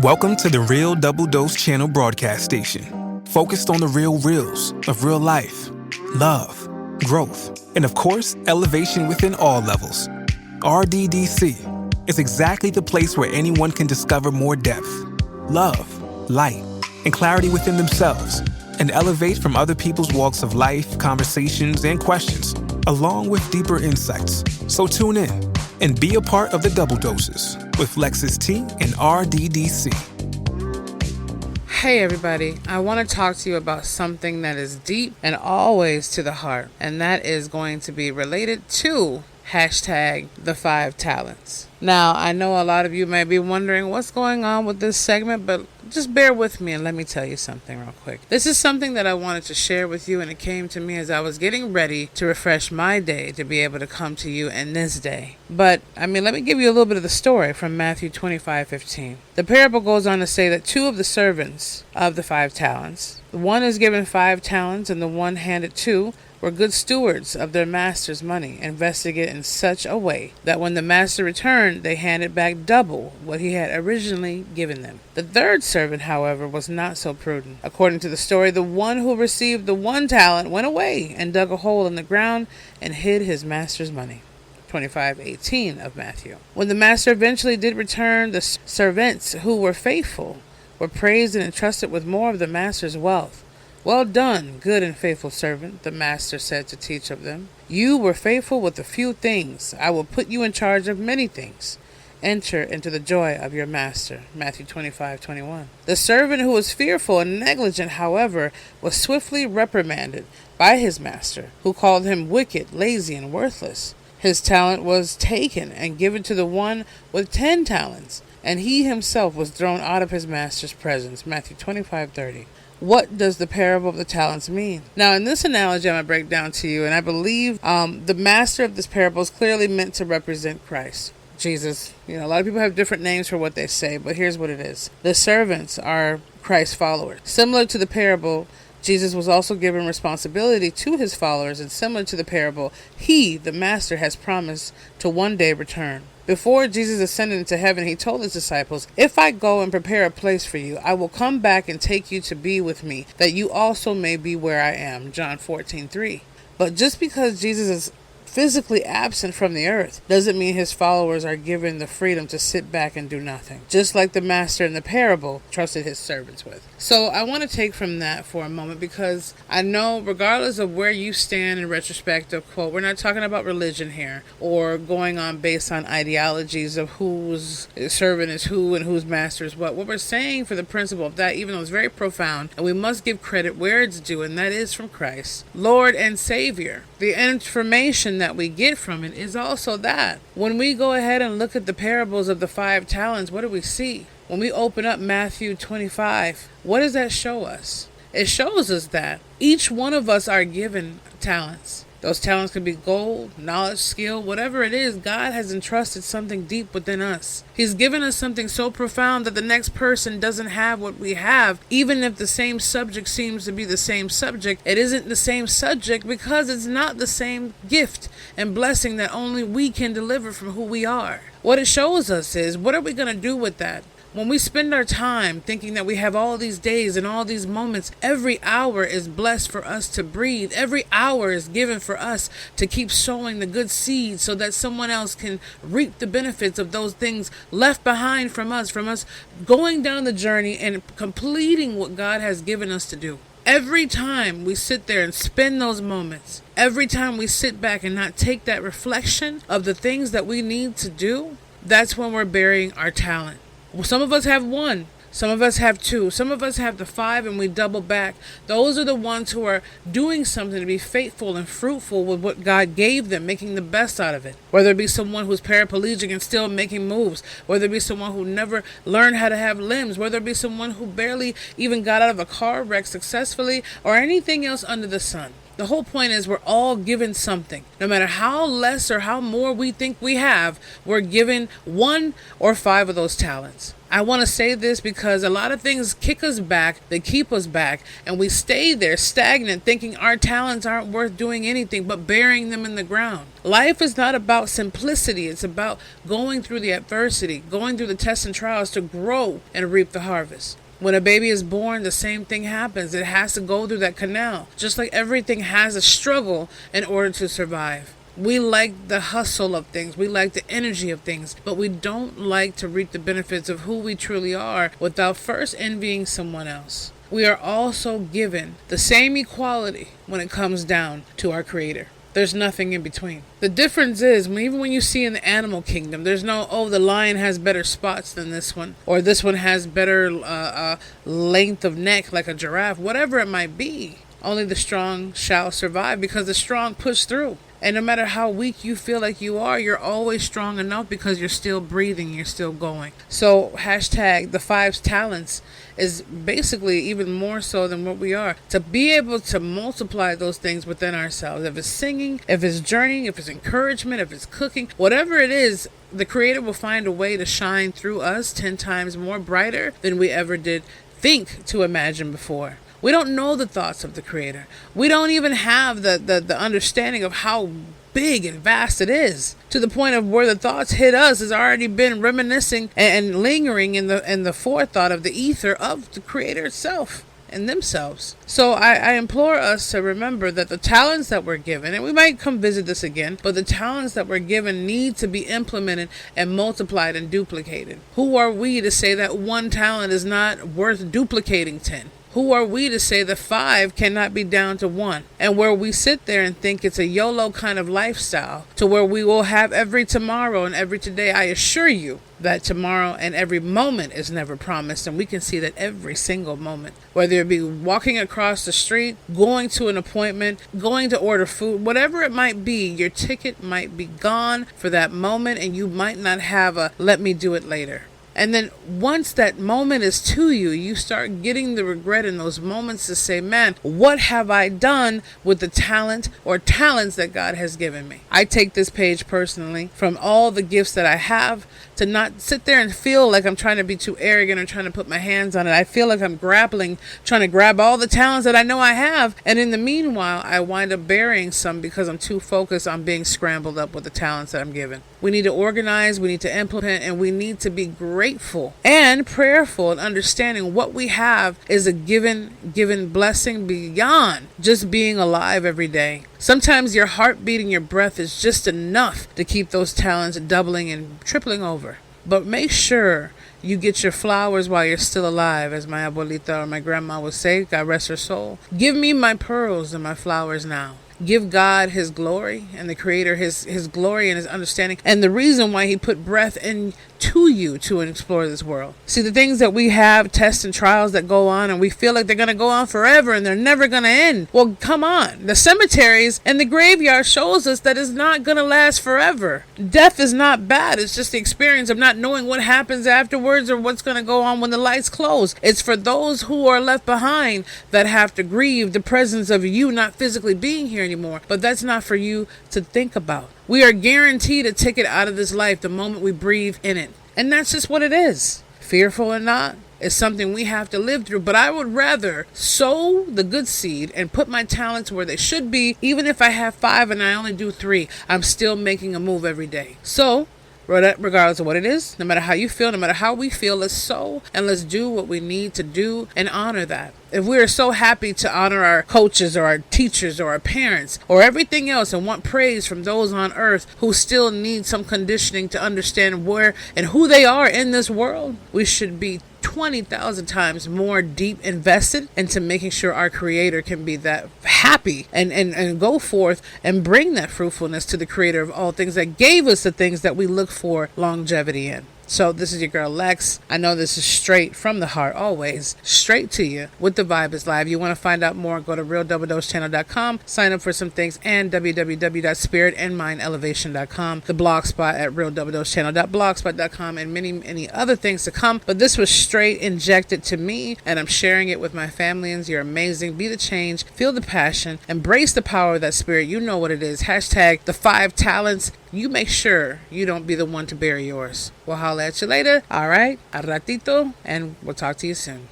Welcome to the Real Double Dose Channel broadcast station, focused on the real reels of real life, love, growth, and of course, elevation within all levels. RDDC is exactly the place where anyone can discover more depth, love, light, and clarity within themselves, and elevate from other people's walks of life, conversations, and questions, along with deeper insights. So tune in and be a part of the Double Doses with Lexus T and RDDC. Hey everybody, I want to talk to you about something that is deep and always to the heart, and that is going to be related to the 5 talents. Now, I know a lot of you may be wondering what's going on with this segment, but just bear with me and let me tell you something real quick. This is something that I wanted to share with you, and it came to me as I was getting ready to refresh my day to be able to come to you in this day. But, let me give you a little bit of the story from Matthew 25:15. The parable goes on to say that 2 of the servants of the 5 talents, one is given 5 talents and the one handed 2, were good stewards of their master's money, investing it in such a way that when the master returned, they handed back double what he had originally given them. The 3rd servant, however, was not so prudent. According to the story, the one who received the 1 talent went away and dug a hole in the ground and hid his master's money. 25:18 of Matthew. When the master eventually did return, the servants who were faithful were praised and entrusted with more of the master's wealth. "Well done, good and faithful servant," the master said to each of them. "You were faithful with a few things. I will put you in charge of many things. Enter into the joy of your master." Matthew 25:21. The servant who was fearful and negligent, however, was swiftly reprimanded by his master, who called him wicked, lazy, and worthless. His talent was taken and given to the one with 10 talents, and he himself was thrown out of his master's presence. Matthew 25:30. What does the parable of the talents mean? Now, in this analogy, I'm going to break down to you, and I believe the master of this parable is clearly meant to represent Christ, Jesus. A lot of people have different names for what they say, but here's what it is. The servants are Christ's followers. Similar to the parable, Jesus was also given responsibility to his followers, and similar to the parable, he, the master, has promised to one day return. Before Jesus ascended into heaven, he told his disciples, "If I go and prepare a place for you, I will come back and take you to be with me, that you also may be where I am." John 14:3. But just because Jesus is physically absent from the earth doesn't mean his followers are given the freedom to sit back and do nothing, just like the master in the parable trusted his servants with. So I want to take from that for a moment, because I know regardless of where you stand in retrospective, quote, we're not talking about religion here or going on based on ideologies of whose servant is who and whose master is what. What we're saying for the principle of that, even though it's very profound, and we must give credit where it's due, and that is from Christ, Lord and Savior, the information that we get from it is also that. When we go ahead and look at the parables of the 5 talents, what do we see? When we open up Matthew 25, what does that show us? It shows us that each one of us are given talents. Those talents can be gold, knowledge, skill, whatever it is. God has entrusted something deep within us. He's given us something so profound that the next person doesn't have what we have. Even if the same subject seems to be the same subject, it isn't the same subject because it's not the same gift and blessing that only we can deliver from who we are. What it shows us is, what are we going to do with that? When we spend our time thinking that we have all these days and all these moments, every hour is blessed for us to breathe. Every hour is given for us to keep sowing the good seeds so that someone else can reap the benefits of those things left behind from us going down the journey and completing what God has given us to do. Every time we sit there and spend those moments, every time we sit back and not take that reflection of the things that we need to do, that's when we're burying our talent. Some of us have 1, some of us have 2, some of us have the 5, and we double back. Those are the ones who are doing something to be faithful and fruitful with what God gave them, making the best out of it. Whether it be someone who's paraplegic and still making moves, whether it be someone who never learned how to have limbs, whether it be someone who barely even got out of a car wreck successfully, or anything else under the sun. The whole point is we're all given something. No matter how less or how more we think we have, we're given 1 or 5 of those talents. I want to say this because a lot of things kick us back, they keep us back, and we stay there stagnant thinking our talents aren't worth doing anything but burying them in the ground. Life is not about simplicity. It's about going through the adversity, going through the tests and trials to grow and reap the harvest. When a baby is born, the same thing happens. It has to go through that canal, just like everything has a struggle in order to survive. We like the hustle of things. We like the energy of things, but we don't like to reap the benefits of who we truly are without first envying someone else. We are also given the same equality when it comes down to our Creator. There's nothing in between. The difference is, even when you see in the animal kingdom, there's no, oh, the lion has better spots than this one, or this one has better length of neck like a giraffe, whatever it might be. Only the strong shall survive because the strong push through. And no matter how weak you feel like you are, you're always strong enough because you're still breathing, you're still going. So hashtag the 5 talents is basically even more so than what we are. To be able to multiply those things within ourselves. If it's singing, if it's journeying, if it's encouragement, if it's cooking, whatever it is, the Creator will find a way to shine through us 10 times more brighter than we ever did think to imagine before. We don't know the thoughts of the Creator. We don't even have the understanding of how big and vast it is, to the point of where the thoughts hit us has already been reminiscing and lingering in the forethought of the ether of the Creator itself and themselves. So I implore us to remember that the talents that we're given, and we might come visit this again, but the talents that we're given need to be implemented and multiplied and duplicated. Who are we to say that one talent is not worth duplicating 10? Who are we to say that 5 cannot be down to 1? And where we sit there and think it's a YOLO kind of lifestyle, to where we will have every tomorrow and every today, I assure you that tomorrow and every moment is never promised. And we can see that every single moment, whether it be walking across the street, going to an appointment, going to order food, whatever it might be, your ticket might be gone for that moment and you might not have a let me do it later. And then once that moment is to you, you start getting the regret in those moments to say, man, what have I done with the talent or talents that God has given me? I take this page personally from all the gifts that I have to not sit there and feel like I'm trying to be too arrogant or trying to put my hands on it. I feel like I'm grappling, trying to grab all the talents that I know I have. And in the meanwhile, I wind up burying some because I'm too focused on being scrambled up with the talents that I'm given. We need to organize, we need to implement, and we need to be grateful and prayerful and understanding what we have is a given blessing beyond just being alive every day. Sometimes your heartbeat and your breath is just enough to keep those talents doubling and tripling over. But make sure you get your flowers while you're still alive, as my abuelita or my grandma would say, God rest her soul. Give me my pearls and my flowers now. Give God His glory and the Creator His glory and His understanding and the reason why He put breath into you to explore this world. See, the things that we have, tests and trials that go on and we feel like they're going to go on forever and they're never going to end. Well, come on. The cemeteries and the graveyard shows us that it's not going to last forever. Death is not bad. It's just the experience of not knowing what happens afterwards or what's going to go on when the lights close. It's for those who are left behind that have to grieve the presence of you not physically being here anymore. But that's not for you to think about. We are guaranteed a ticket out of this life the moment we breathe in it. And that's just what it is. Fearful or not, it's something we have to live through. But I would rather sow the good seed and put my talents where they should be. Even if I have 5 and I only do 3, I'm still making a move every day. So regardless of what it is, no matter how you feel, no matter how we feel, let's sow and let's do what we need to do and honor that. If we are so happy to honor our coaches or our teachers or our parents or everything else and want praise from those on earth who still need some conditioning to understand where and who they are in this world, we should be 20,000 times more deep invested into making sure our Creator can be that happy and go forth and bring that fruitfulness to the Creator of all things that gave us the things that we look for longevity in. So this is your girl Lex. I know this is straight from the heart, always straight to you with The Vibe is Live. You want to find out more, go to realdoubledosechannel.com, sign up for some things, and www.spiritandmindelevation.com, the blog spot at realdoubledosechannel.blogspot.com, and many other things to come. But this was straight injected to me, and I'm sharing it with my familians. You're amazing. Be the change. Feel the passion. Embrace the power of that spirit. You know what it is. Hashtag the 5 talents. you make sure you don't be the one to bury yours. We'll holler at you later. All right, a ratito, and we'll talk to you soon.